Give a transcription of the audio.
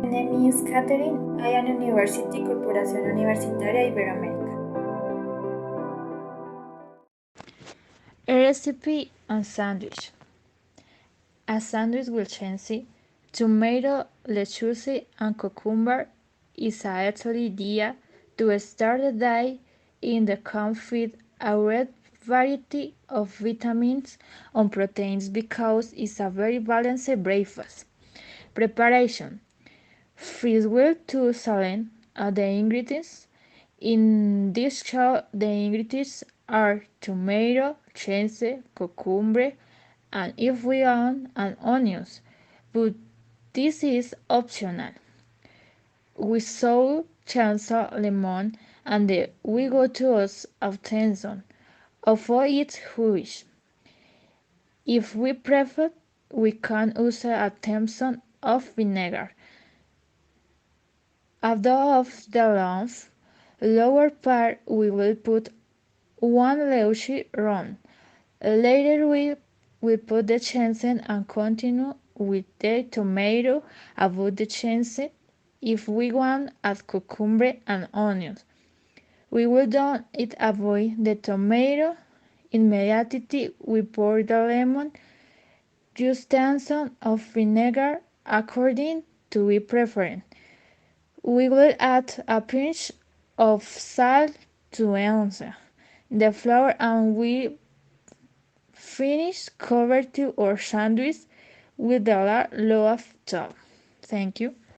My name is Catherine. I am University Corporación Universitaria Iberoamérica. A recipe on sandwich. A sandwich with cheese, tomato, lettuce, and cucumber is a excellent idea to start the day in the comfort a wide variety of vitamins and proteins because it's a very balanced breakfast. Preparation. First, we'll to select the ingredients. In this show, the ingredients are tomato, cheese, cucumber, and if we want, and onions, but this is optional. We saw chancel lemon and we go to us of tension of each wish. If we prefer, we can use a teaspoon of vinegar. After of the lower part we will put one lychee round. Later we put the cheese and continue with the tomato above the cheese. If we want add cucumber and onions. We will don't it avoid the tomato. Immediately we pour the lemon, use teaspoon of vinegar according to we preference. We will add a pinch of salt to enhance the flour and we finish cover to our sandwich with the loaf top. Thank you.